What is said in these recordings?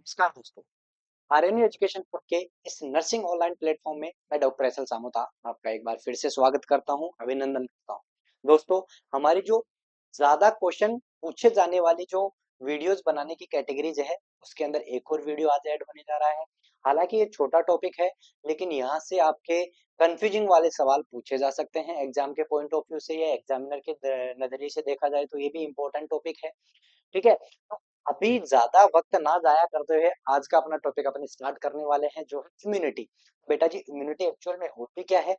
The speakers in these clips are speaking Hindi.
नमस्कार दोस्तों, आरएनयू एजुकेशन फॉर के इस नर्सिंग ऑनलाइन प्लेटफॉर्म में मैं डॉक्टर एस एल सामुता आपका एक बार फिर से स्वागत करता हूं, अभिनंदन करता हूं। दोस्तों, हमारी जो ज्यादा क्वेश्चन पूछे जाने वाली जो वीडियोस बनाने की कैटेगरीज है, उसके अंदर एक और वीडियो आज ऐड होने जा रहा है। हालांकि ये छोटा टॉपिक है, लेकिन यहाँ से आपके कंफ्यूजिंग वाले सवाल पूछे जा सकते हैं एग्जाम के पॉइंट ऑफ व्यू से या एग्जामिनर के नजरिए से देखा जाए तो ये भी इंपॉर्टेंट टॉपिक है। ठीक है, तो अभी ज्यादा वक्त ना जाया करते हुए आज का अपना टॉपिक अपने स्टार्ट करने वाले हैं, जो है इम्यूनिटी। बेटा जी, इम्यूनिटी एक्चुअल में होती क्या है?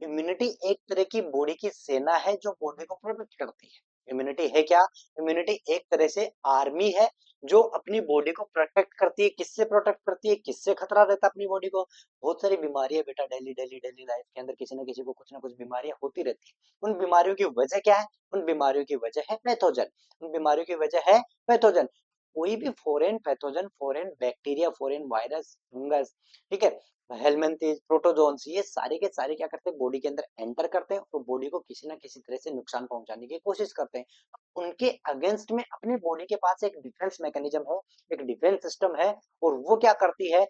इम्यूनिटी एक तरह की बॉडी की सेना है जो बॉडी को प्रोटेक्ट करती है। इम्यूनिटी है क्या? इम्यूनिटी एक तरह से आर्मी है जो अपनी बॉडी को प्रोटेक्ट करती है। किससे प्रोटेक्ट करती है? किससे खतरा रहता है अपनी बॉडी को? बहुत सारी बीमारियां बेटा डेली डेली डेली लाइफ के अंदर किसी ना किसी को कुछ ना कुछ बीमारियां होती रहती है। उन बीमारियों की वजह क्या है? उन बीमारियों की वजह है पैथोजन। उन बीमारियों की वजह है पैथोजन। कोई भी foreign pathogen, foreign bacteria, foreign virus, fungus, ठीक है, हेलमिंथेस, प्रोटोजोन्स, ये सारे के सारे क्या करते हैं? बॉडी के अंदर एंटर करते हैं और बॉडी को किसी ना किसी तरह से नुकसान पहुंचाने की कोशिश करते हैं। उनके अगेंस्ट में अपने बॉडी के पास एक डिफेंस मैकेनिज्म है, एक डिफेंस सिस्टम है, और वो क्या करती है?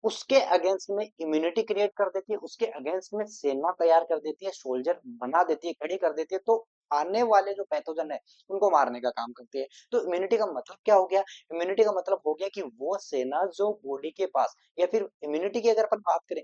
उसके अगेंस्ट में इम्यूनिटी क्रिएट कर देती है, उसके अगेंस्ट में सेना तैयार कर देती है, सोल्जर बना देती है, खड़ी कर देती है, तो आने वाले जो पैथोजन है उनको मारने का काम करती है। तो इम्यूनिटी का मतलब क्या हो गया? इम्यूनिटी का मतलब हो गया कि वो सेना जो बॉडी के पास, या फिर इम्यूनिटी की अगर अपन बात करें,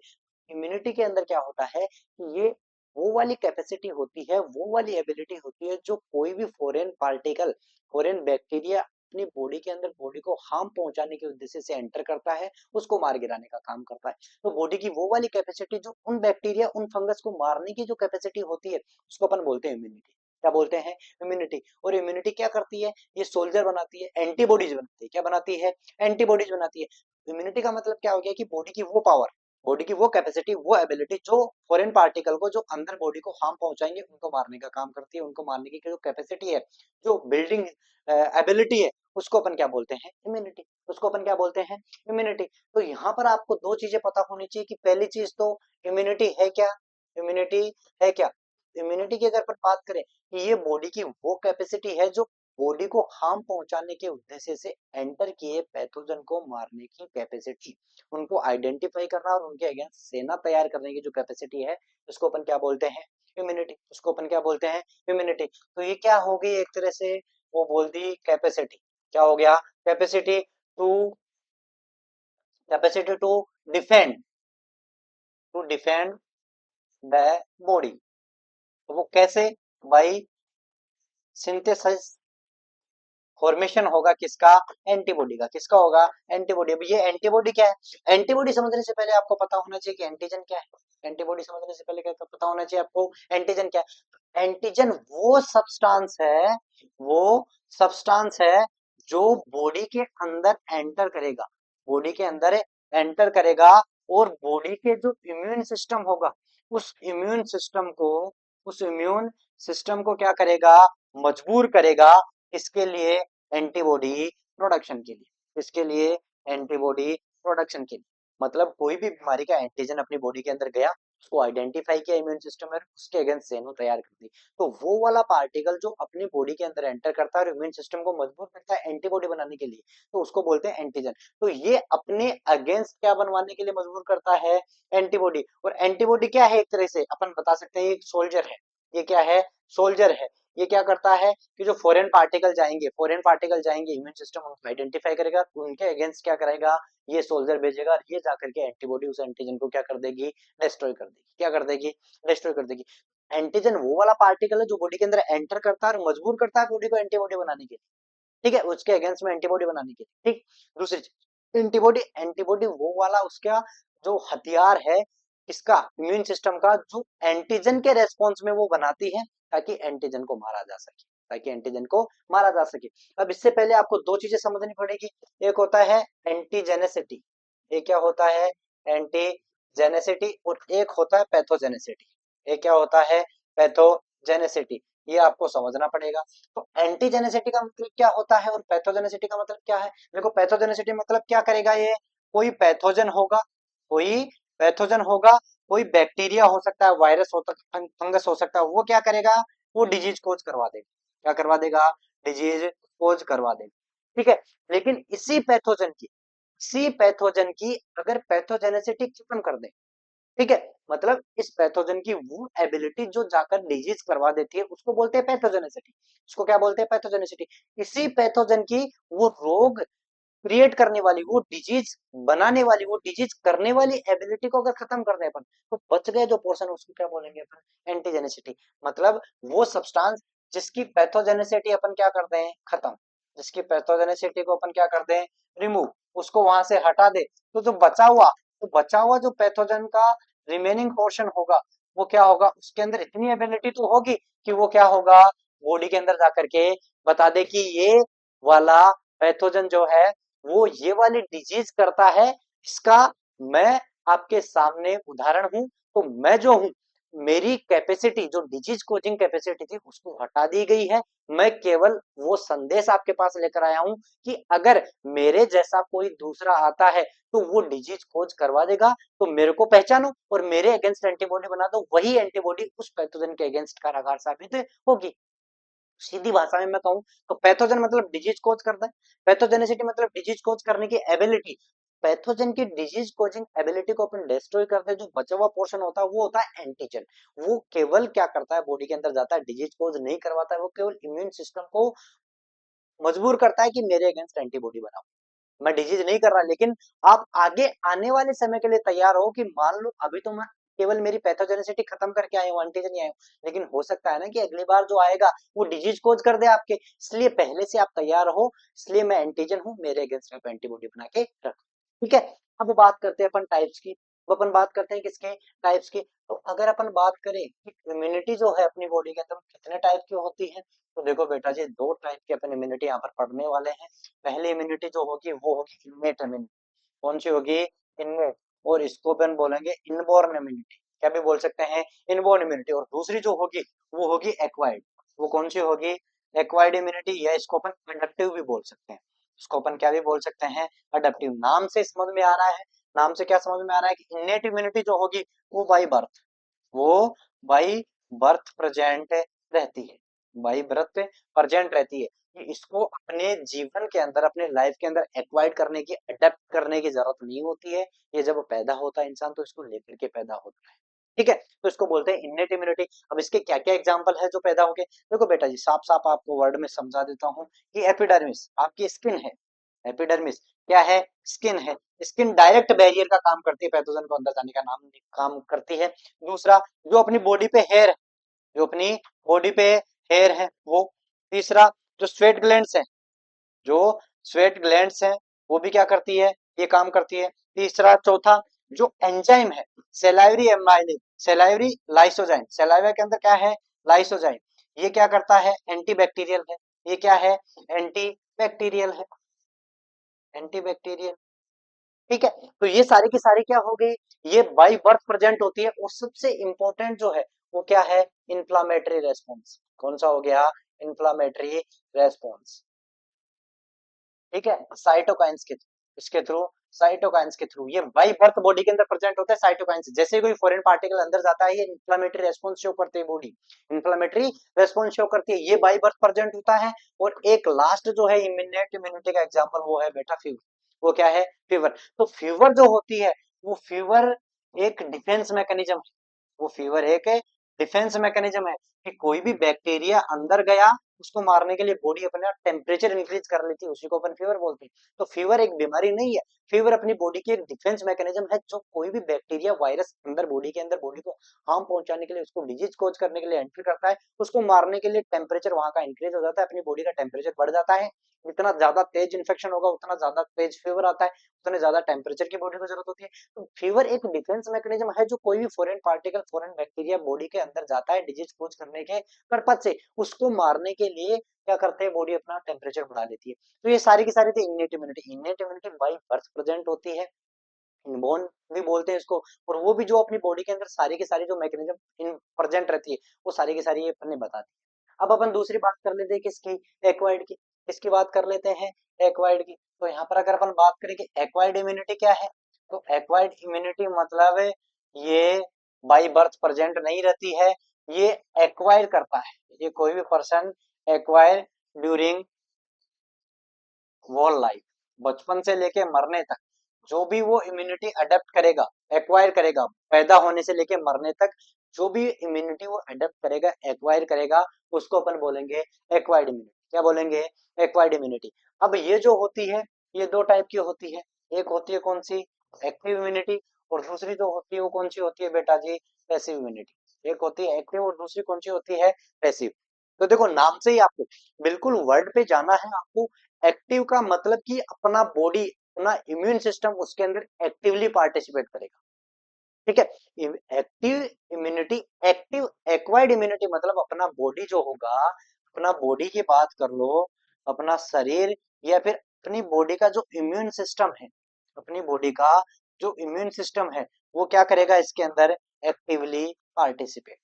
इम्यूनिटी के अंदर क्या होता है कि ये वो वाली कैपेसिटी होती है, वो वाली एबिलिटी होती है जो कोई भी फॉरेन पार्टिकल, फॉरेन बैक्टीरिया अपनी बॉडी के अंदर बॉडी को हार्म पहुंचाने के उद्देश्य से एंटर करता है, उसको मार गिराने का काम करता है। तो बॉडी की वो वाली कैपेसिटी जो उन बैक्टीरिया, उन फंगस को मारने की जो कैपेसिटी होती है, उसको अपन बोलते हैं इम्यूनिटी। क्या बोलते हैं? इम्यूनिटी। और इम्यूनिटी क्या करती है? ये सोल्जर बनाती है, एंटीबॉडीज बनाती है। क्या बनाती है? एंटीबॉडीज बनाती है। इम्यूनिटी का मतलब क्या हो गया कि बॉडी की वो पावर, बॉडी की वो कैपेसिटी, वो एबिलिटी जो फॉरेन पार्टिकल को, जो अंदर बॉडी को हार्म पहुंचाएंगे, उनको मारने का काम करती है। उनको मारने की जो कैपेसिटी है, जो बिल्डिंग एबिलिटी है, उसको अपन क्या बोलते हैं? इम्यूनिटी। उसको अपन क्या बोलते हैं? इम्यूनिटी। तो यहाँ पर आपको दो चीजें पता होनी चाहिए कि पहली चीज तो इम्यूनिटी है क्या? इम्यूनिटी है क्या? इम्यूनिटी की अगर अपन बात करें कि ये बॉडी की वो कैपेसिटी है जो बॉडी को हार्म पहुंचाने के उद्देश्य से एंटर किए पैथोजन को मारने की कैपेसिटी, उनको आइडेंटिफाई करना और उनके अगेंस्ट सेना तैयार करने की जो कैपेसिटी है, उसको अपन क्या बोलते हैं? इम्यूनिटी। उसको अपन क्या बोलते हैं? इम्यूनिटी। तो ये क्या हो गई एक तरह से? वो बोल दी कैपेसिटी। क्या हो गया? Capacity to, capacity defend to defend the body. तो वो कैसे? बाई सिंथेसिस, फॉर्मेशन होगा किसका? एंटीबॉडी का। किसका होगा? एंटीबॉडी। अब ये एंटीबॉडी क्या है? एंटीबॉडी समझने से पहले आपको पता होना चाहिए कि एंटीजन क्या है। एंटीबॉडी समझने से पहले क्या पता होना चाहिए आपको? एंटीजन क्या है? एंटीजन वो सब्सटेंस है, वो सब्सटेंस है जो बॉडी के अंदर एंटर करेगा, बॉडी के अंदर एंटर करेगा, और बॉडी के जो इम्यून सिस्टम होगा, उस इम्यून सिस्टम को, उस इम्यून सिस्टम को क्या करेगा? मजबूर करेगा। इसके लिए एंटीबॉडी प्रोडक्शन के लिए। इसके लिए एंटीबॉडी प्रोडक्शन के लिए मतलब कोई भी बीमारी का एंटीजन अपनी बॉडी के अंदर गया, उसको आइडेंटिफाई किया इम्यून सिस्टम में, उसके अगेंस्ट सेनो तैयार कर दी। तो वो वाला पार्टिकल जो अपनी बॉडी के अंदर एंटर करता है और इम्यून सिस्टम को मजबूर करता है एंटीबॉडी बनाने के लिए, तो उसको बोलते हैं एंटीजन। तो ये अपने अगेंस्ट क्या बनवाने के लिए मजबूर करता है? एंटीबॉडी। और एंटीबॉडी क्या है? एक तरह से अपन बता सकते हैं एक सोल्जर है। ये क्या है? सोल्जर है। ये क्या करता है कि जो फॉरेन पार्टिकल जाएंगे, फॉरेन पार्टिकल जाएंगे, इम्यून सिस्टम उनको आइडेंटिफाई करेगा, उनके अगेंस्ट क्या करेगा? ये सोल्जर भेजेगा, और ये जाकर के एंटीबॉडी उस एंटीजन को क्या कर देगी? डिस्ट्रॉय कर देगी। क्या कर देगी? डिस्ट्रॉय कर देगी। एंटीजन वो वाला पार्टिकल है जो बॉडी के अंदर एंटर करता है और मजबूर करता है बॉडी को एंटीबॉडी बनाने के लिए। ठीक है, उसके अगेंस्ट में एंटीबॉडी बनाने के लिए। ठीक। दूसरी चीज, एंटीबॉडी। एंटीबॉडी वो वाला उसका जो हथियार है, इसका इम्यून सिस्टम का, जो एंटीजन के रेस्पॉन्स में वो बनाती है, ताकि एंटीजन को मारा जा सके, ताकि एंटीजन को मारा जा सके। अब इससे पहले आपको दो चीजें समझनी पड़ेगी। एक होता है एंटीजेनेसिटी। एक क्या होता है? एंटीजेनेसिटी। और एक होता है पैथोजेनेसिटी। एक क्या होता है? पैथोजेनेसिटी। ये आपको समझना पड़ेगा। तो एंटीजेनेसिटी का मतलब क्या होता है और पैथोजेनेसिटी का मतलब क्या है? देखो, पैथोजेनेसिटी मतलब क्या करेगा ये? कोई पैथोजन होगा, कोई पैथोजन होगा, कोई बैक्टीरिया हो सकता है, वायरस हो सकता है, फंगस हो सकता है, वो क्या करेगा? वो डिजीज कोज करवा देगा। क्या करवा देगा? डिजीज कोज करवा देगा। ठीक है। लेकिन इसी पैथोजन की, सी पैथोजन की अगर पैथोजेनेसिटी खत्म कर दे, ठीक है, मतलब इस पैथोजन की वो एबिलिटी जो जाकर डिजीज करवा देती है उसको बोलते हैं पैथोजेनेसिटी। उसको क्या बोलते हैं? पैथोजेनेसिटी। इसी पैथोजन की वो रोग क्रिएट करने वाली, वो डिजीज बनाने वाली, वो डिजीज करने वाली एबिलिटी को अगर खत्म कर दे अपन, तो बच गए जो पोर्शन उसको क्या बोलेंगे अपन? एंटीजेनेसिटी। मतलब वो सब्सटेंस जिसकी पैथोजेनेसिटी अपन क्या करते हैं? खत्म। जिसकी पैथोजेनेसिटी को अपन क्या करते हैं? रिमूव। उसको वहां से हटा दे, तो जो बचा हुआ, तो बचा हुआ जो पैथोजन का रिमेनिंग पोर्शन होगा, वो क्या होगा? उसके अंदर इतनी एबिलिटी तो होगी कि वो क्या होगा? बॉडी के अंदर जाकर के बता दे कि ये वाला पैथोजन जो है वो ये वाली डिजीज करता है, इसका मैं आपके सामने उदाहरण हूं। तो मैं जो हूं, मेरी कैपेसिटी जो डिजीज कोजिंग कैपेसिटी थी उसको हटा दी गई है। मैं केवल वो संदेश आपके पास लेकर आया हूं कि अगर मेरे जैसा कोई दूसरा आता है तो वो डिजीज खोज करवा देगा, तो मेरे को पहचानो और मेरे अगेंस्ट एंटीबॉडी बना दो। वही एंटीबॉडी उस पैथोजन के अगेंस्ट कारागार साबित होगी। सीधी भाषा में मैं कहूं तो पैथोजन मतलब डिजीज कोज करता है, पैथोजेनिसिटी मतलब डिजीज कोज करने की एबिलिटी। पैथोजन की डिजीज कोजिंग एबिलिटी को अपन डिस्ट्रॉय करते हैं, जो बचा हुआ पोर्शन होता है वो होता है एंटीजन। वो केवल क्या करता है? बॉडी के अंदर जाता है, डिजीज कोज नहीं करवाता है, वो केवल इम्यून सिस्टम को मजबूर करता है कि मेरे अगेंस्ट एंटीबॉडी बनाओ। मैं डिजीज नहीं कर रहा, लेकिन आप आगे आने वाले समय के लिए तैयार हो कि मान लो अभी तो मैं केवल मेरी पैथोजेनिसिटी खत्म करके आया हूँ, एंटीजन ही आया हूँ, लेकिन हो सकता है ना कि अगली बार जो आएगा वो डिजीज कोज कर दे आपके, इसलिए पहले से आप तैयार हो। इसलिए मैं एंटीजन हूँ, मेरे अगेंस्ट आप एंटीबॉडी बना के रखो। ठीक है, अब बात करते हैं अपन टाइप्स की। अब अपन बात करते हैं किसके? टाइप्स की। तो अगर अपन बात करें कि इम्यूनिटी जो है अपनी बॉडी के अंदर कितने टाइप की होती है, तो देखो बेटा जी, दो टाइप की अपन इम्यूनिटी यहाँ पर पढ़ने वाले हैं। पहली इम्यूनिटी जो होगी वो होगी इनमेट इम्यूनिटी। कौन सी होगी? इनमेट। और इसको अपन बोलेंगे इनबॉर्न इम्यूनिटी, क्या भी बोल सकते हैं? Inborn immunity. और दूसरी जो होगी वो होगी एक्वायर्ड। वो कौन सी होगी? एक्वायर्ड इम्यूनिटी, या इसको अपन अडेप्टिव भी बोल सकते हैं। इसको अपन क्या भी बोल सकते हैं? अडेप्टिव। नाम से समझ में आ रहा है, नाम से क्या समझ में आ रहा है कि इन्नेट इम्यूनिटी जो होगी वो बाई बर्थ, वो बाई बर्थ प्रेजेंट रहती है, बाई बर्थ प्रेजेंट रहती है। कि इसको अपने जीवन के अंदर, अपने लाइफ के अंदर एक्वायर्ड करने की, अडेप्ट करने की जरूरत नहीं होती है। ये जब पैदा होता है इंसान तो इसको लेकर के पैदा होता है। ठीक है, तो इसको बोलते हैं इन्नेट इम्यूनिटी। अब इसके क्या क्या एग्जांपल है जो पैदा होके? देखो बेटा जी, साफ साफ आपको वर्ड में समझा देता हूँ कि एपिडर्मिस आपकी स्किन है। एपिडर्मिस क्या है? स्किन है। स्किन डायरेक्ट बैरियर का काम करती है, पैथोजन को अंदर जाने का नाम काम करती है। दूसरा, जो अपनी बॉडी पे हेयर है, जो अपनी बॉडी पे हेयर है वो। तीसरा, जो स्वेट ग्लैंड्स है, जो स्वेट ग्लैंड्स है वो भी क्या करती है? ये काम करती है। तीसरा, चौथा, जो एंजाइम है, salivary amylase, salivary lysozyme, saliva के अंदर क्या है? लाइसोजाइम। ये क्या करता है? एंटी बैक्टीरियल है। ये क्या है? एंटी बैक्टीरियल है, एंटी बैक्टीरियल। ठीक है, तो ये सारी की सारी क्या हो गई? ये बाई बर्थ प्रेजेंट होती है। और सबसे इंपॉर्टेंट जो है वो क्या है? Inflammatory response. कौन सा हो गया? Inflammatory response. ठीक है, साइटोकाइंस के इसके थ्रू, साइटोकाइंस के थ्रू ये बाई बर्थ बॉडी के अंदर प्रेजेंट होता है। साइटोकाइंस जैसे कोई फॉरेन पार्टिकल अंदर जाता है, ये इन्फ्लामेटरी रेस्पॉन्स शो करते हैं, बॉडी इन्फ्लामेटरी रेस्पॉन्स शो करती है, ये बाई बर्थ प्रेजेंट होता है। और एक लास्ट जो है इम्यूनेट इम्यूनिटी का एग्जांपल वो है बेटा फीवर। वो क्या है? फीवर। तो फीवर जो होती है, वो फीवर एक डिफेंस मैकेनिज्म, वो फीवर एक डिफेंस मैकेनिज्म है कि कोई भी बैक्टीरिया अंदर गया, उसको मारने के लिए बॉडी अपने आप टेम्परेचर इंक्रीज कर लेती है, उसी को अपन फीवर बोलते हैं। तो फीवर एक बीमारी नहीं है, फीवर अपनी बॉडी की एक डिफेंस मैकेनिज्म है, जो कोई भी बैक्टीरिया वायरस अंदर बॉडी के अंदर बॉडी को हार्म पहुंचाने के लिए, उसको डिजीज कोज करने के लिए एंट्री करता है, उसको मारने के लिए टेम्परेचर वहां का इंक्रीज हो जाता है, अपनी बॉडी का टेम्परेचर बढ़ जाता है। जितना ज्यादा तेज इन्फेक्शन होगा उतना ज्यादा तेज फीवर आता है, उतने ज्यादा टेम्परेचर की बॉडी को जरूरत होती है। तो फीवर एक डिफेंस मैकेनिज्म है, जो कोई भी foreign particle, foreign bacteria body के अंदर जाता है डिजीज कोज करने के पर्पज से, उसको मारने के लिए क्या करते हैं? बॉडी अपना टेम्परेचर बढ़ा देती है। तो ये सारी की सारी थी innate immunity. Innate immunity by birth present होती है, इनबॉर्न भी बोलते हैं इसको। और वो भी जो अपनी बॉडी के अंदर सारी की सारी जो मैकेनिज्म इन प्रेजेंट रहती है, वो सारी की सारी ये अपन ने बता दी। अब अपन दूसरी बात कर लेते हैं किसकी? एक्वायर्ड की। किसकी बात कर लेते हैं? एक्वायर्ड की। तो यहाँ पर अगर अपन बात करें कि एक्वायर्ड इम्यूनिटी क्या है, तो एक्वायर्ड इम्यूनिटी मतलब ये बाई बर्थ प्रेजेंट नहीं रहती है, ये एक्वायर करता है, ये कोई भी पर्सन एक्वायर ड्यूरिंग वोल लाइफ, बचपन से लेके मरने तक जो भी वो इम्यूनिटी अडेप्ट करेगा, एक्वायर करेगा, पैदा होने से लेके मरने तक जो भी इम्यूनिटी वो अडेप्ट करेगा, एक्वायर करेगा, उसको अपन बोलेंगे एक्वायर्ड इम्यूनिटी। क्या बोलेंगे? Acquired immunity. अब ये जो होती है, ये दो टाइप की होती है। एक होती है कौन सी? Active immunity. और दूसरी जो होती है वो कौन सी होती है बेटा जी? Passive immunity. एक होती है एक्टिव और दूसरी कौन सी होती है? पैसिव। तो देखो नाम से ही आपको बिल्कुल वर्ड पे जाना है आपको। एक्टिव का मतलब कि अपना बॉडी, अपना इम्यून सिस्टम उसके अंदर एक्टिवली पार्टिसिपेट करेगा। ठीक है। Active immunity, active acquired immunity मतलब अपना बॉडी जो होगा, अपना बॉडी की बात कर लो, अपना शरीर या फिर अपनी बॉडी का जो इम्यून सिस्टम है, अपनी बॉडी का जो इम्यून सिस्टम है, वो क्या करेगा इसके अंदर? Actively participate.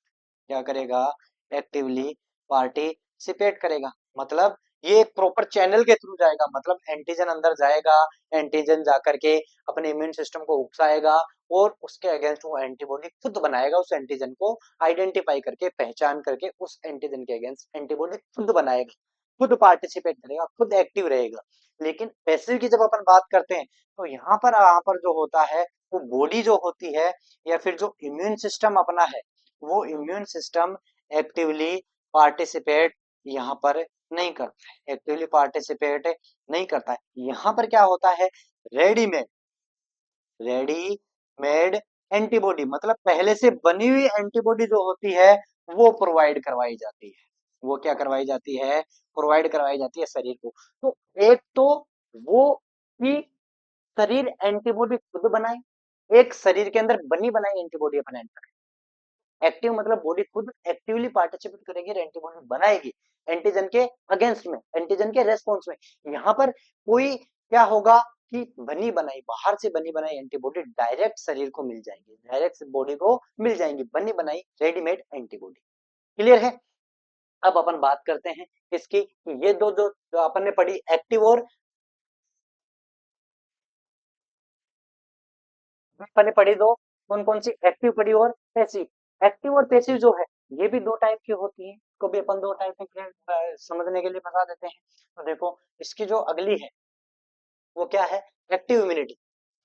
क्या करेगा? एक्टिवली पार्टिसिपेट करेगा। मतलब ये एक प्रॉपर चैनल के थ्रू जाएगा, मतलब एंटीजन अंदर जाएगा, एंटीजन जाकर के अपने इम्यून सिस्टम को उकसाएगा और उसके अगेंस्ट वो एंटीबॉडी खुद बनाएगा, उस एंटीजन को आइडेंटिफाई करके, पहचान करके उस एंटीजन के अगेंस्ट एंटीबॉडी खुद बनाएगा, खुद पार्टिसिपेट करेगा, खुद एक्टिव रहेगा। लेकिन पैसिव की जब अपन बात करते हैं तो यहाँ पर जो होता है, वो बॉडी जो होती है या फिर जो इम्यून सिस्टम अपना है, वो इम्यून सिस्टम एक्टिवली पार्टिसिपेट यहाँ पर नहीं करता है, एक्टिवली पार्टिसिपेट नहीं करता है। यहाँ पर क्या होता है? रेडीमेड, रेडीमेड एंटीबॉडी मतलब पहले से बनी हुई एंटीबॉडी जो होती है, वो प्रोवाइड करवाई जाती है। वो क्या करवाई जाती है? प्रोवाइड करवाई जाती है शरीर को। तो एक तो वो कि शरीर एंटीबॉडी खुद बनाए, एक शरीर के अंदर बनी बनाई एंटीबॉडी अपन एंटर। एक्टिव मतलब बॉडी खुद एक्टिवली पार्टिसिपेट करेगी और एंटीबॉडी बनाएगी एंटीजन के अगेंस्ट में, एंटीजन के रेस्पॉन्स में। यहाँ पर कोई क्या होगा कि बनी बनाई, बाहर से बनी बनाई एंटीबॉडी डायरेक्ट शरीर को मिल जाएंगी, डायरेक्ट बॉडी को मिल जाएंगी, बनी बनाई रेडीमेड एंटीबॉडी। क्लियर है? अब अपन बात करते हैं इसकी, ये दो जो अपन ने पढ़ी, एक्टिव और अपन ने पढ़ी दो, कौन कौन सी? एक्टिव पढ़ी और पैसिव। एक्टिव और पैसिव जो है ये भी दो टाइप की होती है, को भी अपन दो टाइप में समझने के लिए बता देते हैं। तो देखो इसकी जो अगली है वो क्या है? Active immunity.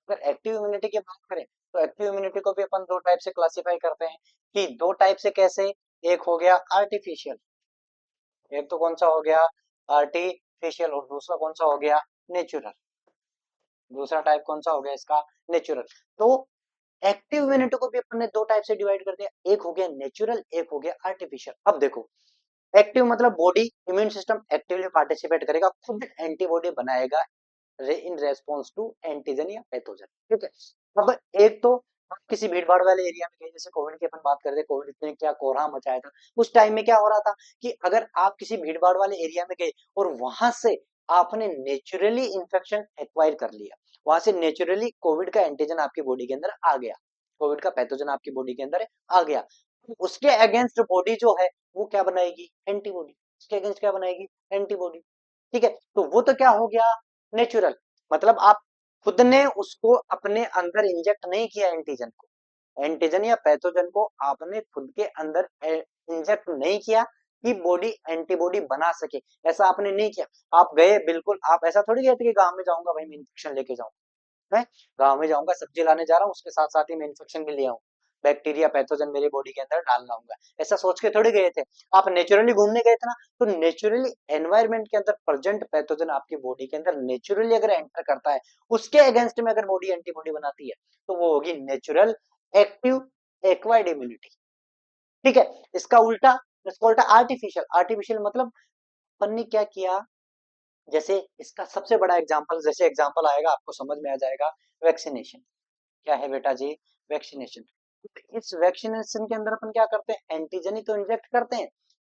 अगर एक्टिव इम्यूनिटी की बात करें तो एक्टिव इम्यूनिटी को भी अपन दो टाइप से क्लासिफाई करते हैं। कि दो टाइप से कैसे? एक हो गया आर्टिफिशियल, एक तो कौन सा हो गया? आर्टिफिशियल। और दूसरा कौन सा हो गया? नेचुरल। दूसरा टाइप कौन सा हो गया इसका? नेचुरल। तो एक्टिव इम्यूनिटी को भी अपन ने दो टाइप से डिवाइड कर दिया, एक हो गया नेचुरल, एक हो गया आर्टिफिशियल। अब देखो एक्टिव मतलब body immune system actively participate करेगा, खुद एंटीबॉडी बनाएगा इन रेस्पॉन्स टू एंटीजन या पैथोजन। ठीक है। अब एक तो आप किसी भीड़ भाड़ वाले एरिया में गए, जैसे कोविड की अपन बात करते हैं, कोविड ने क्या कोहराम मचाया था। उस टाइम में क्या हो रहा था कि अगर आप किसी भीड़ भाड़ वाले एरिया में गए और वहां से आपने नेचुरली इंफेक्शन एक्वायर कर लिया, वहां से नेचुरली कोविड का एंटीजन आपकी बॉडी के अंदर आ गया, कोविड का पैथोजन आपकी बॉडी के अंदर आ गया, तो उसके अगेंस्ट बॉडी जो है वो क्या बनाएगी? एंटीबॉडी। उसके अगेंस्ट क्या बनाएगी? एंटीबॉडी। ठीक है। तो वो तो क्या हो गया? नेचुरल। मतलब आप खुद ने उसको अपने अंदर इंजेक्ट नहीं किया एंटीजन को, एंटीजन या पैथोजन को आपने खुद के अंदर इंजेक्ट नहीं किया कि बॉडी एंटीबॉडी बना सके, ऐसा आपने नहीं किया। आप गए, बिल्कुल आप ऐसा थोड़ी गए थे कि गांव में जाऊंगा भाई मैं इन्फेक्शन लेके जाऊंगा, है गांव में जाऊंगा सब्जी लाने जा रहा हूँ, उसके साथ साथ ही मैं इन्फेक्शन भी ले आऊं, बैक्टीरिया पैथोजन मेरी बॉडी के अंदर डाल लाऊंगा, ऐसा सोच के थोड़ी गए थे। आप नेचुरली घूमने गए थे ना, तो नेचुरली एनवायरमेंट के अंदर प्रेजेंट पैथोजन आपकी बॉडी के अंदर नेचुरली अगर एंटर करता है, उसके अगेंस्ट में अगर बॉडी एंटीबॉडी बनाती है, तो वो होगी नेचुरल एक्टिव एक्वायर्ड इम्यूनिटी। ठीक है। इसका उल्टा आर्टिफिशियल। आर्टिफिशियल मतलब अपन ने क्या किया, जैसे इसका सबसे बड़ा एग्जांपल, जैसे एग्जांपल आएगा आपको समझ में आ जाएगा, वैक्सीनेशन। क्या है बेटा जी? वैक्सीनेशन। इस वैक्सीनेशन के अंदर अपन क्या करते हैं? एंटीजन ही तो इंजेक्ट करते हैं,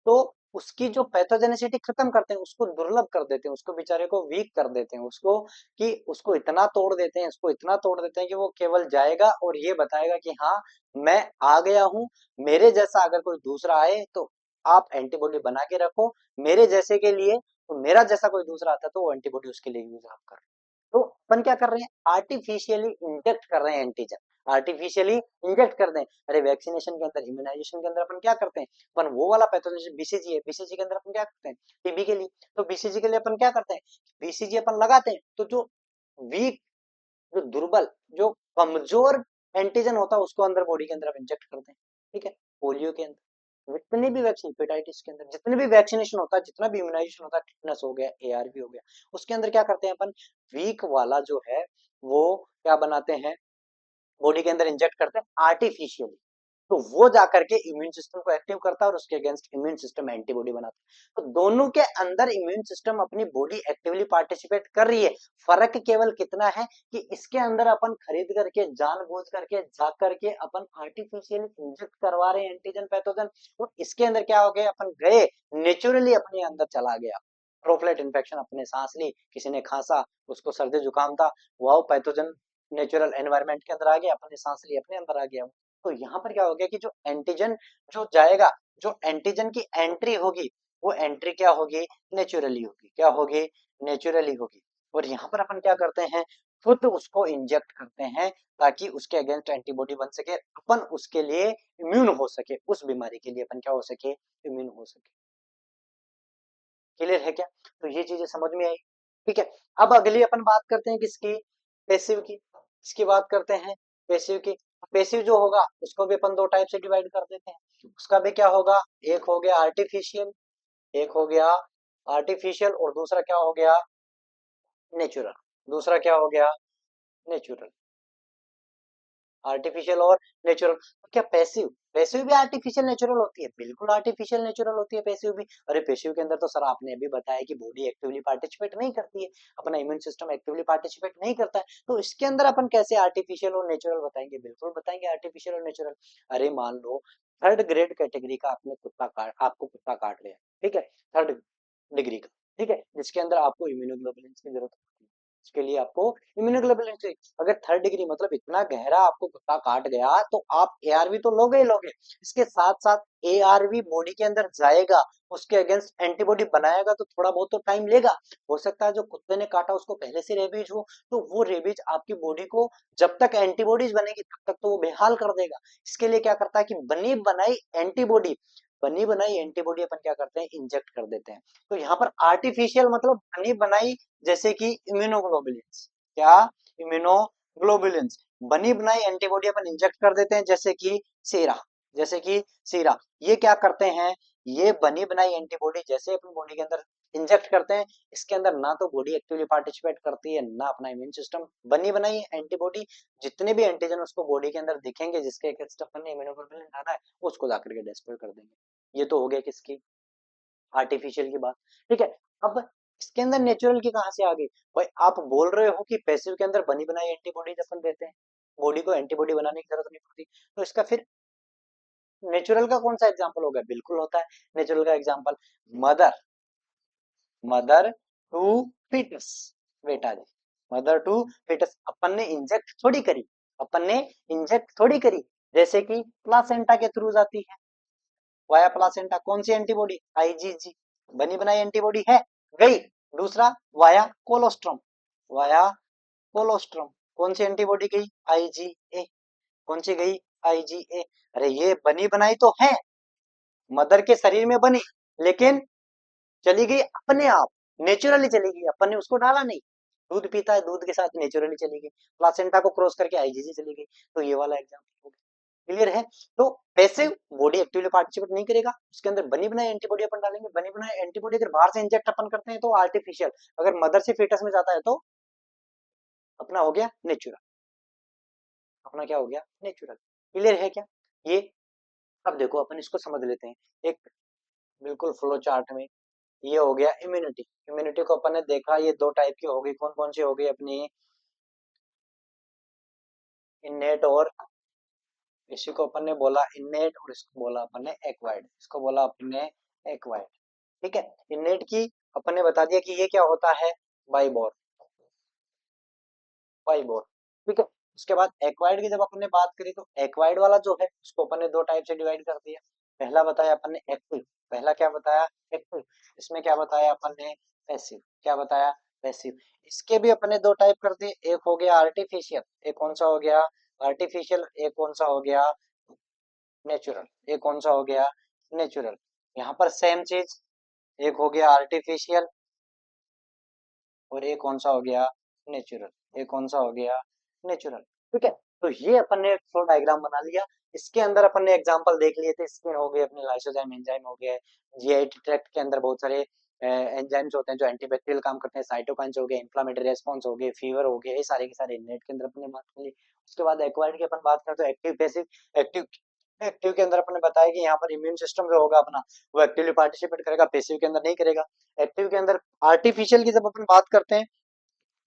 तो उसकी जो पैथोजेनिसिटी खत्म करते हैं, उसको दुर्लभ कर देते हैं, उसको बेचारे को वीक कर देते हैं, उसको कि उसको इतना तोड़ देते हैं, उसको इतना तोड़ देते हैं कि वो केवल जाएगा और ये बताएगा कि हाँ मैं आ गया हूं, मेरे जैसा अगर कोई दूसरा आए तो आप एंटीबॉडी बना के रखो मेरे जैसे के लिए, तो मेरा जैसा कोई दूसरा आता है तो वो एंटीबॉडी उसके लिए यूज आप कर। तो अपन क्या कर रहे हैं? आर्टिफिशियली इंजेक्ट कर रहे हैं एंटीजन, आर्टिफिशियली इंजेक्ट कर दें। अरे वैक्सीनेशन के अंदर, इम्यूनाइजेशन के अंदर अपन क्या करते हैं? अपन वो वाला पैथोजन बीसीजी है, बीसीजी के अंदर अपन क्या करते हैं? टीबी के लिए, तो बीसीजी के लिए अपन क्या करते हैं? बीसीजी अपन लगाते हैं, तो जो वीक जो दुर्बल, जो कमजोर एंटीजन होता है उसको अंदर बॉडी के अंदर आप इंजेक्ट करते हैं। ठीक है, पोलियो के अंदर, जितने भी वैक्सीन, हेपेटाइटिस के अंदर जितने भी वैक्सीनेशन होता है, जितना भी इम्यूनाइजेशन होता है, टिटनेस हो गया, एआरवी हो गया, उसके अंदर क्या करते हैं अपन, वीक वाला जो है वो क्या बनाते हैं, बॉडी के अंदर इंजेक्ट करते हैं आर्टिफिशियली। तो वो जाकर के इम्यून सिस्टम को एक्टिव करता है और उसके अगेंस्ट इम्यून सिस्टम एंटीबॉडी बनाता है। तो दोनों के अंदर इम्यून सिस्टम अपनी बॉडी एक्टिवली पार्टिसिपेट कर रही है। फर्क केवल कितना है कि इसके अंदर अपन खरीद करके, जानबूझ करके, जा करके अपन आर्टिफिशियली इंजेक्ट करवा रहे हैं एंटीजन पैथोजन, और इसके अंदर क्या हो गया, अपन गए नेचुरली अपने अंदर चला गया, ड्रॉपलेट इन्फेक्शन, अपने सांस ली, किसी ने खांसा, उसको सर्दी जुकाम था, वो पैथोजन नेचुरल एनवायरनमेंट के अंदर आ गया, अपने सांस ली, अपने अंदर आ गया। तो यहाँ पर क्या हो गया कि जो एंटीजन जो जाएगा, जो एंटीजन की एंट्री होगी, वो एंट्री क्या होगी, नेचुरली होगी, क्या होगी, नेचुरली होगी। और यहाँ पर अपन क्या करते हैं, खुद उसको इंजेक्ट करते हैं ताकि उसके अगेंस्ट एंटीबॉडी बन सके, अपन उसके लिए इम्यून हो सके, उस बीमारी के लिए अपन क्या हो सके, इम्यून हो सके। क्लियर है क्या? तो ये चीजें समझ में आई। ठीक है, अब अगली अपन बात करते हैं किसकी, पैसिव की। इसकी बात करते हैं पैसिव की। पैसिव जो होगा उसको भी अपन दो टाइप से डिवाइड कर देते हैं। उसका भी क्या होगा, एक हो गया आर्टिफिशियल, एक हो गया आर्टिफिशियल, और दूसरा क्या हो गया, नेचुरल। दूसरा क्या हो गया, नेचुरल। आर्टिफिशियल और नेचुरल। तो क्या पैसिव, पैसिव भी आर्टिफिशियल नेचुरल होती है? बिल्कुल आर्टिफिशियल नेचुरल होती है पैसिव भी। अरे पैसिव के अंदर तो सर आपने अभी बताया कि बॉडी एक्टिवली पार्टिसिपेट नहीं करती है, अपना इम्यून सिस्टम एक्टिवली पार्टिसिपेट नहीं करता है, तो इसके अंदर अपन कैसे आर्टिफिशियल और नेचुरल बताएंगे? बिल्कुल बताएंगे आर्टिफिशियल और नेचुरल। अरे मान लो थर्ड ग्रेड कैटेगरी का आपने कुत्ता काट, आपको कुत्ता काट लिया, ठीक है, थर्ड डिग्री का, ठीक है, जिसके अंदर आपको इम्यूनोग्लोबुलिन की जरूरत होती है, उसके लिए आपको इम्यूनोग्लोबुलिन चाहिए। अगर थर्ड डिग्री मतलब इतना गहरा आपको कुत्ता काट गया, तो आप एआरवी तो लोगे ही लोगे, इसके साथ साथ एआरवी बॉडी के अंदर जाएगा, उसके अगेंस्ट एंटीबॉडी बनाएगा, तो थोड़ा बहुत तो टाइम लेगा। हो सकता है जो कुत्ते ने काटा उसको पहले से रेबीज हो, तो वो रेबीज आपकी बॉडी को, जब तक एंटीबॉडीज बनेगी तब तक तो वो बेहाल कर देगा। इसके लिए क्या करता है कि बनी बनाई एंटीबॉडी, बनी बनाई एंटीबॉडी अपन क्या करते हैं, इंजेक्ट कर देते हैं। तो यहाँ पर आर्टिफिशियल मतलब बनी बनाई, जैसे कि इम्यूनोग्लोबुलिन्स, क्या, इम्यूनोग्लोबुलिन्स, बनी बनाई एंटीबॉडी अपन इंजेक्ट कर देते हैं, जैसे कि सीरा, जैसे कि सीरा। ये क्या करते हैं, ये बनी बनाई एंटीबॉडी जैसे अपन बॉडी के अंदर इंजेक्ट करते हैं, इसके अंदर ना तो बॉडी एक्टिवली पार्टिसिपेट करती है, ना अपना इम्यून सिस्टम। बनी बनाई एंटीबॉडी, जितने भी एंटीजन उसको बॉडी के अंदर दिखेंगे जिसके अगेंस्ट अपन ने इम्यूनोग्लोबुलिन डाला है, उसको जाकर के डिस्ट्रॉय कर देंगे। ये तो हो गया किसकी, आर्टिफिशियल की बात। ठीक है, अब इसके अंदर नेचुरल की कहां से आ गई? भाई आप बोल रहे हो कि पैसिव के अंदर बनी बनाई एंटीबॉडी अपन देते हैं, बॉडी को एंटीबॉडी बनाने की जरूरत नहीं पड़ती, तो इसका फिर नेचुरल का कौन सा एग्जांपल होगा? बिल्कुल होता है नेचुरल का example, mother, mother to foetus, बेटा जी, मदर टू फीटस। अपन ने इंजेक्ट थोड़ी करी, अपन ने इंजेक्ट थोड़ी करी, जैसे कि प्लासेंटा के थ्रू जाती है, वाया प्लासेंटा, कौन सी एंटीबॉडी, आईजीजी, बनी बनाई एंटीबॉडी है, गई। दूसरा वाया कोलोस्ट्रम, वाया कोलोस्ट्रम, कौन सी एंटीबॉडी गई, आईजीए, कौन सी गई, आईजीए। अरे ये बनी बनाई तो है, मदर के शरीर में बनी, लेकिन चली गई अपने आप, नेचुरली चली गई, अपन ने उसको डाला नहीं। दूध पीता है, दूध के साथ नेचुरली चली गई, प्लासेंटा को क्रॉस करके आईजीजी चली गई। तो ये वाला एग्जांपल हो गया। क्लियर है? तो पैसिव बॉडी एक्टिवली पार्टिसिपेट नहीं करेगा, उसके अंदर बनी बनाई एंटीबॉडी अपन डालेंगे, बनी बनाई एंटीबॉडी अगर बाहर से इंजेक्ट अपन करते हैं तो आर्टिफिशियल, अगर मदर से फीटस में जाता है तो अपना हो गया नेचुरल, अपना क्या हो गया, नेचुरल। क्लियर है क्या ये? अब देखो अपन इसको समझ लेते हैं एक बिल्कुल फ्लो चार्ट में। ये हो गया इम्यूनिटी, इम्यूनिटी को अपन ने देखा, ये दो टाइप की हो गई, कौन कौन सी हो गई अपनी, इननेट और, इसी को अपन ने बोला इननेट, और इसको बोला अपन ने एक्वायर्ड, इसको बोला अपन ने एक्वायर्ड। ठीक है, इननेट की अपन ने बता दिया कि ये क्या होता है, बाइबोर, बाइबोर। ठीक है, उसके बाद एक्वायर्ड की जब अपन ने बात करी, तो एक्वायर्ड वाला जो है उसको अपन ने दो टाइप से डिवाइड कर दिया। पहला बताया अपन ने एक्टिव, पहला क्या बताया, एक्टिव। इसमें क्या बताया अपन ने, पैसिव, क्या बताया, पैसिव। इसके भी अपन ने दो टाइप कर दिए, एक हो गया आर्टिफिशियल, एक कौन सा हो गया, आर्टिफिशियल, एक कौन सा हो गया, नेचुरल, एक कौन सा हो गया, नेचुरल। यहाँ पर सेम चीज, एक हो गया आर्टिफिशियल और एक कौन सा हो गया, नेचुरल, एक कौन सा हो गया, नेचुरल। ठीक है, तो ये अपन ने फ्लो डायग्राम बना लिया। इसके अंदर अपन ने एग्जांपल देख लिए थे, इसमें हो गए अपने लाइसोजाइम एंजाइम हो गए, जीआई ट्रैक्ट के अंदर बहुत सारे एंजाइम्स होते हैं जो एंटीबैक्टीरियल काम करते हैं, साइटोकाइंस हो गए, इंफ्लेमेटरी रेस्पॉन्स हो गए, फीवर हो गए, ये सारे के सारे इनलेट के अंदर अपने बात कर ली। उसके बाद एक्वायर्ड की अपन बात करते हैं, एक्टिव पैसिव। एक्टिव एक्टिव के अंदर अपन ने बताया कि यहाँ पर इम्यून सिस्टम जो होगा अपना, वो एक्टिवली पार्टिसिपेट करेगा, पैसिव के अंदर नहीं करेगा। एक्टिव के अंदर आर्टिफिशियल की जब अपन बात करते हैं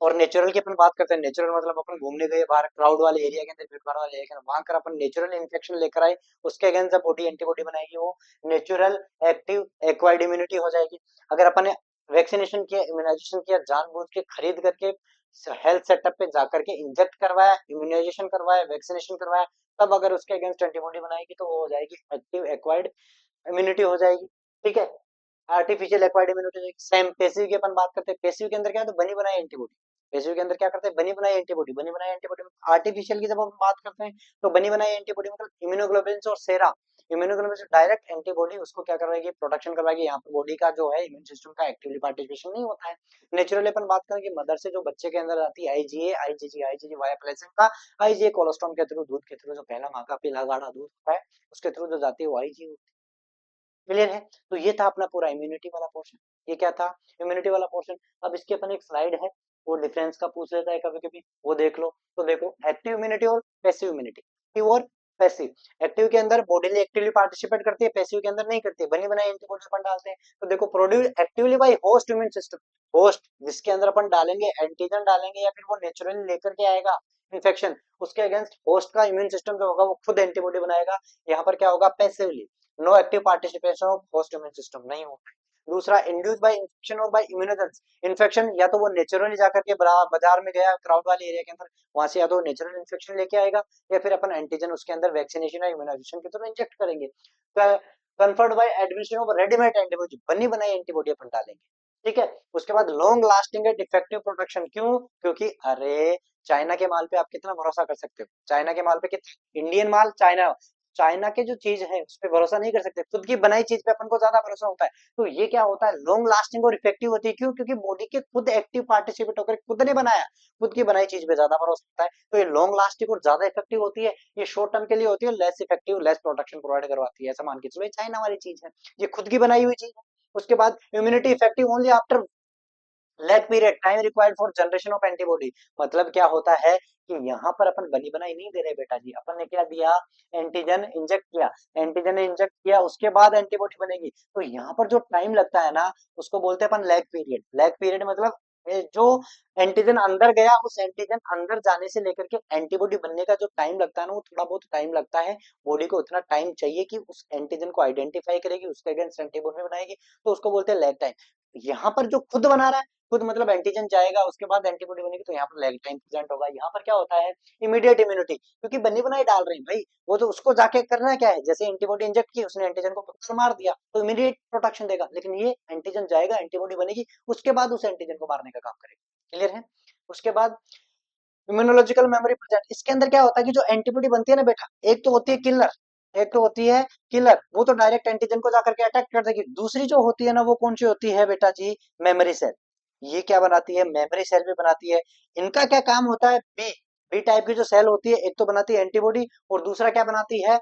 और नेचुरल की अपन बात करते हैं, नेचुरल मतलब अपन घूमने गए बाहर क्राउड वाले एरिया के अंदर, भीड़ भाड़ वाले एरिया के अंदर, वहां कर अपन नेचुरल इन्फेक्शन लेकर आए, उसके अगेंस्ट जब बॉडी एंटीबॉडी बनाएगी, वो नेचुरल एक्टिव एक्वायर्ड इम्यूनिटी हो जाएगी। अगर अपन ने वैक्सीनेशन किया, इम्यूनाइजेशन किया, जानबूझ के खरीद करके हेल्थ सेटअप पे जाकर के इंजेक्ट करवाया, इम्यूनाइजेशन करवाया, वैक्सीनेशन करवाया, तब अगर उसके अगेंस्ट एंटीबॉडी बनाएगी तो वो हो जाएगी एक्टिव एक्वायर्ड इम्यूनिटी हो जाएगी। ठीक है, artificial acquired immunity. Same passive की अपन बात करते हैं, पैसिव के अंदर क्या है, तो बनी बनाई एंटीबॉडी। पैसिव के अंदर क्या करते हैं, बनी बनाई एंटीबॉडी। बनी बनाई एंटीबॉडी में आर्टिफिशियल की जब हम बात करते हैं, तो बनी बनाई एंटीबॉडी मतलब इम्यूनोग्लोबुलिन और सेरा। इम्यूनोग्लोबुलिन से डायरेक्ट एंटीबॉडी उसको क्या करवाएगी, प्रोटेक्शन करवाएगी। यहाँ पर बॉडी का जो है इम्यून सिस्टम का एक्टिवली पार्टिसिपेशन नहीं होता है। नेचुरली अपन बात करें कि मदर से जो बच्चे के अंदर आती है IgA, IgG via placenta, IgA colostrum के थ्रू, दूध के थ्रू, जो पहला माँ का पीला गाढ़ा दूध होता है उसके थ्रू जो जाती है वो आईजी। क्लियर है, तो ये था अपना पूरा इम्यूनिटी वाला पोर्शन। ये क्या था, इम्यूनिटी वाला पोर्शन। अब इसके अपन एक स्लाइड है, वो डिफरेंस का पूछ लेता है कभी कभी, वो देख लो। तो देखो, एक्टिव इम्यूनिटी और पैसिव इम्यूनिटी। एक्टिव और पैसिव। एक्टिव के अंदर बॉडी एक्टिवली पार्टिसिपेट करती है, पैसिव के अंदर नहीं करती है, बनी बनाई एंटीबॉडी अपन डालते हैं। तो देखो, produce actively by host immune system. Host जिसके अंदर अपन डालेंगे, एंटीजन डालेंगे या फिर वो नेचुरली लेकर के आएगा इन्फेक्शन, उसके अगेंस्ट होस्ट का इम्यून सिस्टम जो होगा वो खुद एंटीबॉडी बनाएगा। यहाँ पर क्या होगा, passively. No active participation of host immune system नहीं होता है। दूसरा, इंड्यूस बाय इन्फेक्शन और बाय इम्यूनोजेंस। इन्फेक्शन या तो वो नेचुरली जाकर के बाजार में गया क्राउड वाले एरिया के अंदर, वहां से या तो नेचुरल इन्फेक्शन लेके आएगा, या फिर अपन एंटीजन उसके अंदर वैक्सीनेशन या इम्यूनाइजेशन के थ्रू इंजेक्ट करेंगे। Conferred bye admission of readymade antibody, बनी बनाई एंटीबॉडी अपन डालेंगे। ठीक है, उसके बाद long lasting and effective protection. क्यों, क्योंकि अरे चाइना के माल पे आप कितना भरोसा कर सकते हो, चाइना के माल पे कितना, इंडियन माल चाइना, चाइना के जो चीज है उस पर भरोसा नहीं कर सकते, खुद की बनाई चीज पे अपन को ज्यादा भरोसा होता है। तो ये क्या होता है, लॉन्ग लास्टिंग और इफेक्टिव होती है। क्यों, क्योंकि बॉडी के खुद एक्टिव पार्टिसिपेट होकर खुद ने बनाया, खुद की बनाई चीज पे ज्यादा भरोसा होता है। तो ये लॉन्ग लास्टिंग और ज्यादा इफेक्टिव होती है। ये शॉर्ट टर्म के लिए होती है, less effective, less protection provide करवाती है, ऐसा मान के चलो। ये चाइना वाली चीज है, ये खुद की बनाई हुई चीज है। उसके बाद immunity effective only after lag period, time required for generation of antibody. मतलब क्या होता है कि यहाँ पर अपन बनी बनाई नहीं दे रहे बेटा जी, अपन ने क्या दिया, एंटीजन इंजेक्ट किया, एंटीजन इंजेक्ट किया उसके बाद एंटीबॉडी बनेगी। तो यहाँ पर जो टाइम लगता है ना, उसको बोलते हैं अपन लैग पीरियड। लैग पीरियड मतलब जो एंटीजन अंदर गया, उस एंटीजन अंदर जाने से लेकर के एंटीबॉडी बनने का जो टाइम लगता है ना, वो थोड़ा बहुत टाइम लगता है। बॉडी को उतना टाइम चाहिए कि उस एंटीजन को आइडेंटिफाई करेगी, उसके अगेंस्ट एंटीबॉडी बनाएगी, तो उसको बोलते हैं लैग टाइम। यहाँ पर जो खुद बना रहा है, खुद मतलब एंटीजन जाएगा उसके बाद एंटीबॉडी बनेगी, तो यहाँ पर लैग टाइम प्रेजेंट होगा। यहाँ पर क्या होता है, इमीडिएट इम्यूनिटी, क्योंकि बनी बनाई डाल रहे हैं भाई, वो तो उसको जाके करना क्या है, जैसे एंटीबॉडी इंजेक्ट की, उसने एंटीजन को पकड़ मार दिया तो इमीडिएट प्रोटेक्शन देगा। लेकिन ये एंटीजन जाएगा, एंटीबॉडी बनेगी, उसके बाद उस एंटीजन को मारने का काम करेगा। क्लियर है, उसके बाद इम्यूनोलॉजिकल मेमोरी प्रेजेंट। इसके अंदर क्या होता है कि जो एंटीबॉडी बनती है ना बेटा, एक तो होती है किलर, एक तो होती है किलर, वो तो डायरेक्ट एंटीजन को जाकर के अटैक कर देगी। दूसरी जो होती है ना, वो कौन सी होती है बेटा जी, मेमोरी सेल। ये क्या बनाती है, मेमोरी सेल भी बनाती है। इनका क्या काम होता है, बी बी टाइप की जो सेल होती है, एक तो बनाती है एंटीबॉडी, और दूसरा क्या बनाती है,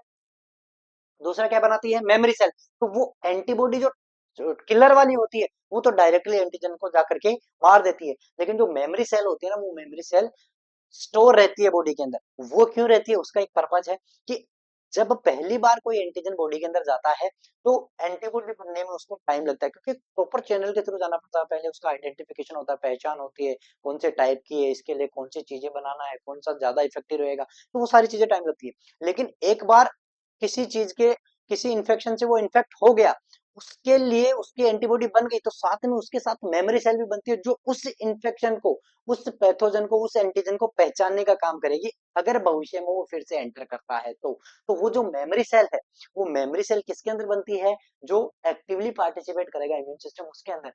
दूसरा क्या बनाती है, मेमोरी सेल। तो वो एंटीबॉडी जो किलर वाली होती है, वो तो डायरेक्टली एंटीजन को जाकर के मार देती है। लेकिन जो मेमोरी सेल होती है ना, वो मेमोरी सेल स्टोर रहती है बॉडी के अंदर। वो क्यों रहती है, उसका एक पर्पज है कि जब पहली बार कोई एंटीजन बॉडी के अंदर जाता है, तो एंटीबॉडी बनने में उसको टाइम लगता है, क्योंकि प्रॉपर चैनल के थ्रू जाना पड़ता है। पहले उसका आइडेंटिफिकेशन होता है, पहचान होती है, कौन से टाइप की है, इसके लिए कौन सी चीजें बनाना है, कौन सा ज्यादा इफेक्टिव रहेगा, तो वो सारी चीजें टाइम लगती है। लेकिन एक बार किसी चीज के, किसी इन्फेक्शन से वो इन्फेक्ट हो गया, उसके लिए उसकी एंटीबॉडी बन गई, तो साथ में उसके साथ मेमोरी सेल भी बनती है, जो उस इन्फेक्शन को, उस पैथोजन को, उस एंटीजन को पहचानने का काम करेगी। अगर भविष्य में वो फिर से एंटर करता है तो वो जो मेमोरी सेल है, वो मेमोरी सेल किसके अंदर बनती है, जो एक्टिवली पार्टिसिपेट करेगा इम्यून सिस्टम उसके अंदर।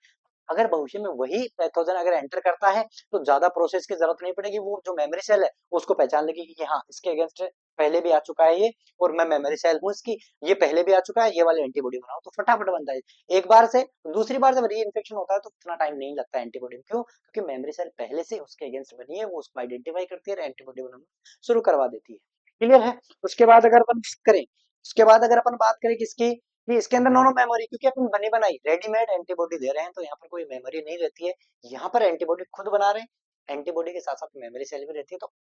अगर भविष्य में वही पैथोजन अगर एंटर करता है, तो ज्यादा प्रोसेस की जरूरत नहीं पड़ेगी, वो जो मेमोरी सेल है उसको पहचान लेगी कि हाँ, इसके अगेंस्ट पहले भी आ चुका है ये, और मैं मेमोरी सेल हूँ इसकी, ये पहले भी आ चुका है, ये वाले एंटीबॉडी बनाओ तो फटाफट बनता है एक बार से। दूसरी बार जब री इन्फेक्शन होता है तो इतना टाइम नहीं लगता एंटीबॉडी में, क्यों? क्योंकि मेमोरी सेल पहले से उसके अगेंस्ट बनी है, वो उसको आइडेंटिफाई करती है और एंटीबॉडी बनाना शुरू करवा देती है। क्लियर है? उसके बाद अगर अपन करें, उसके बाद अगर अपन बात करें किसकी, कि इसके अंदर नॉन मेमोरी, क्योंकि अपन बनी बनाई रेडीमेड एंटीबॉडी दे रहे हैं तो यहाँ पर कोई मेमोरी नहीं रहती है, यहाँ पर एंटीबॉडी खुद बना रहे हैं, एंटीबॉडी के साथ साथ मेमोरी सेल भी रहती है, तो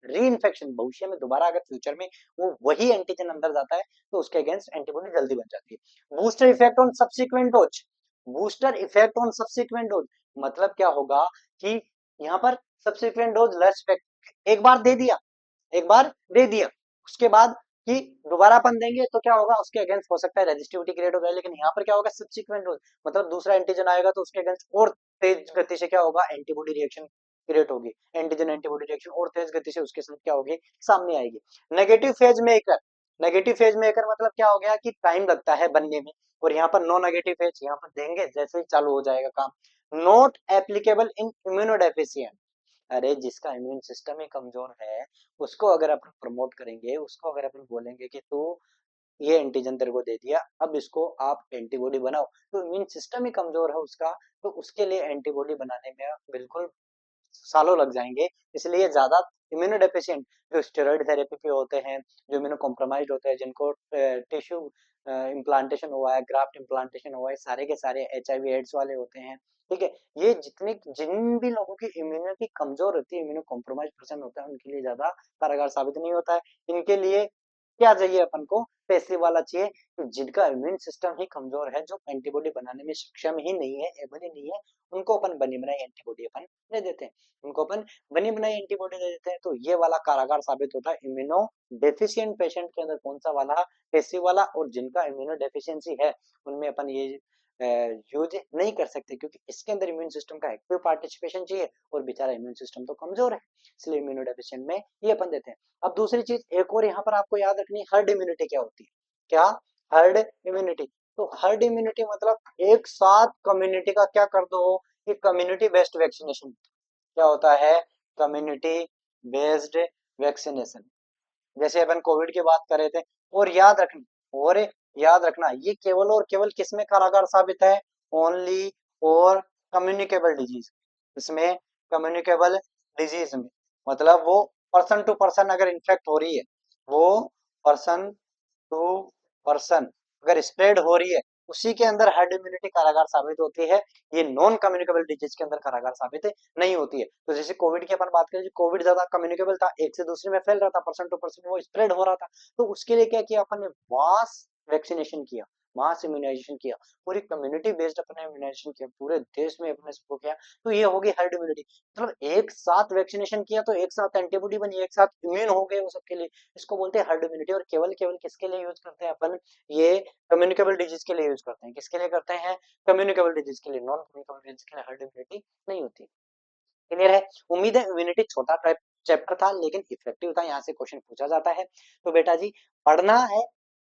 री इन्फेक्शन भविष्य में दोबारा अगर फ्यूचर में वो वही एंटीजन अंदर जाता है तो उसके अगेंस्ट एंटीबॉडी जल्दी बन जाती है। Booster effect on subsequent dose, booster effect on subsequent dose मतलब क्या होगा कि यहाँ पर सब्सिक्वेंट डोज लेस इफेक्ट, एक बार दे दिया, एक बार दे दिया, उसके बाद कि दोबारा अपन देंगे तो क्या होगा, उसके अगेंस्ट हो सकता है रेजिस्टिविटी क्रिएट हो जाए, लेकिन यहाँ पर क्या होगा, सब्सिक्वेंट डोज मतलब दूसरा एंटीजन आएगा तो उसके अगेंस्ट और तेज गति से क्या होगा, एंटीबॉडी रिएक्शन क्रिएट होगी, एंटीजन एंटीबॉडी रिएक्शन और तेज गति से उसके साथ क्या होगी, सामने आएगी। Negative phase maker, negative phase maker मतलब क्या हो गया कि टाइम लगता है बनने में, और यहाँ पर नो नेगेटिव फेज यहाँ पर देंगे जैसे ही चालू हो जाएगा काम। नॉट एप्लीकेबल इन इम्यूनोडेफिशिएंट, अरे जिसका इम्यून सिस्टम ही कमजोर है उसको अगर अपन प्रमोट करेंगे, उसको अगर अपन बोलेंगे कि तू ये एंटीजन तेरे को दे दिया, अब इसको आप एंटीबॉडी बनाओ, तो इम्यून सिस्टम ही कमजोर है उसका, तो उसके लिए एंटीबॉडी बनाने में बिल्कुल सालों लग जाएंगे। इसलिए ज्यादा इम्यूनो डेफिशिएंट जो स्टेरॉइड थेरेपी पे होते हैं, जो इम्यूनो कॉम्प्रोमाइज होते हैं, जिनको टिश्यू इम्प्लांटेशन हुआ है, ग्राफ्ट इम्प्लांटेशन हुआ है, सारे के सारे HIV एड्स वाले होते हैं, ठीक है। ये जितने जिन भी लोगों की इम्यूनिटी कमजोर होती है, इम्यूनो कॉम्प्रोमाइज पर्सन होता है, उनके लिए ज्यादा कारगर साबित नहीं होता है। इनके लिए क्या चाहिए अपन को, पैसिव वाला चाहिए, जिनका इम्यून सिस्टम ही कमजोर है, जो एंटीबॉडी बनाने में सक्षम ही नहीं है, एबल ही नहीं है, उनको अपन बनी बनाई एंटीबॉडी अपन दे देते हैं, उनको अपन बनी बनाई एंटीबॉडी दे देते हैं। तो ये वाला कारागार साबित होता है इम्यूनो डेफिशिएंट पेशेंट के अंदर कौन सा वाला, पैसिव वाला, और जिनका इम्यूनो डेफिशिएंसी है उनमें अपन ये यूज नहीं कर सकते, क्योंकि इसके अंदर इम्यून सिस्टम का एक्टिव पार्टिसिपेशन चाहिए और बेचारा इम्यून सिस्टम तो कमजोर है, इसलिए इम्यूनो डेफिशिएंट में ये अपन देते हैं। अब दूसरी चीज एक और यहाँ पर आपको याद रखनी है, हर्ड इम्यूनिटी क्या होती है, क्या, हर्ड इम्यूनिटी। तो हर्ड इम्यूनिटी मतलब एक साथ कम्युनिटी का क्या कर दो, कि कम्युनिटी बेस्ड वैक्सीनेशन, क्या होता है, कम्युनिटी बेस्ड वैक्सीनेशन। जैसे अपन कोविड की बात कर रहे थे, और याद रखना, और याद रखना ये केवल और केवल किसमें कारागार साबित है, ओनली और कम्युनिकेबल डिजीज, इसमें कम्युनिकेबल डिजीज में, मतलब वो पर्सन टू पर्सन अगर इन्फेक्ट हो रही है, वो पर्सन टू पर्सन अगर स्प्रेड हो रही है, उसी के अंदर हर्ड इम्यूनिटी कारागार साबित होती है, ये नॉन कम्युनिकेबल डिजीज के अंदर कारागार साबित नहीं होती है। तो जैसे कोविड की अपन बात करें, कोविड ज्यादा कम्युनिकेबल था, एक से दूसरे में फैल रहा था, पर्सन टू पर्सन वो स्प्रेड हो रहा था, तो उसके लिए क्या किया अपन ने, मास वैक्सीनेशन किया, मास इम्यूनाइजेशन किया, पूरी कम्युनिटी बेस्ड अपने इम्यूनाइजेशन किया, पूरे देश में अपने सबको किया, तो ये होगी हर्ड इम्यूनिटी। मतलब एक साथ वैक्सीनेशन किया तो एक साथ एंटीबॉडी बनी, एक साथ इम्यून हो गए वो सबके लिए, इसको बोलते हैं हर्ड इम्यूनिटी। और केवल केवल किसके लिए यूज करते हैं अपन, ये कम्युनिकेबल डिजीज के लिए यूज करते हैं, किसके लिए करते हैं, कम्युनिकेबल डिजीज के लिए, नॉन कम्युनिकेबल डिजीज के लिए हर्ड इम्यूनिटी नहीं होती। क्लियर है? उम्मीद है इम्यूनिटी छोटा चैप्टर था लेकिन इफेक्टिव था, यहाँ से क्वेश्चन पूछा जाता है। तो बेटा जी पढ़ना है,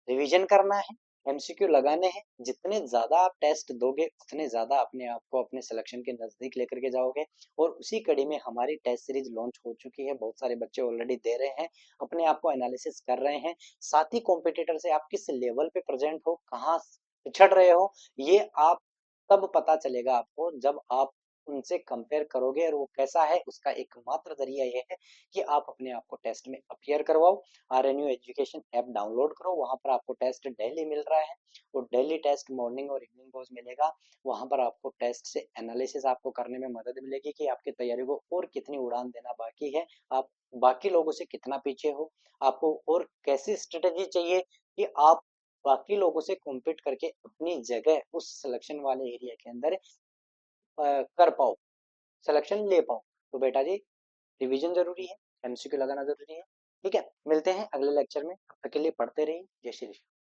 रिवीजन करना है, एमसीक्यू लगाने हैं, जितने ज्यादा आप टेस्ट दोगे उतने ज्यादा अपने आप को अपने सिलेक्शन के नजदीक लेकर के जाओगे। और उसी कड़ी में हमारी टेस्ट सीरीज लॉन्च हो चुकी है, बहुत सारे बच्चे ऑलरेडी दे रहे हैं, अपने आप को एनालिसिस कर रहे हैं, साथ ही कॉम्पिटिटर से आप किस लेवल पे प्रेजेंट हो, कहाँ पिछड़ रहे हो, ये आप तब पता चलेगा आपको जब आप उनसे कंपेयर करोगे, और वो कैसा है उसका एकमात्र जरिया ये है कि आप अपने आप को टेस्ट में अपीयर करवाओ। RNU एजुकेशन ऐप डाउनलोड करो, वहां पर आपको टेस्ट डेली मिल रहा है, और डेली टेस्ट मॉर्निंग और इवनिंग को मिलेगा। वहां पर आपको टेस्ट से एनालिसिस आपको करने में मदद मिलेगी कि आपकी तैयारी को और कितनी उड़ान देना बाकी है, आप बाकी लोगों से कितना पीछे हो, आपको और कैसी स्ट्रेटेजी चाहिए कि आप बाकी लोगों से कॉम्पीट करके अपनी जगह उस सिलेक्शन वाले एरिया के अंदर कर पाओ, सिलेक्शन ले पाओ। तो बेटा जी रिवीजन जरूरी है, एमसीक्यू लगाना जरूरी है। ठीक है, मिलते हैं अगले लेक्चर में, तब तक के लिए पढ़ते रहिए। जय श्री कृष्ण।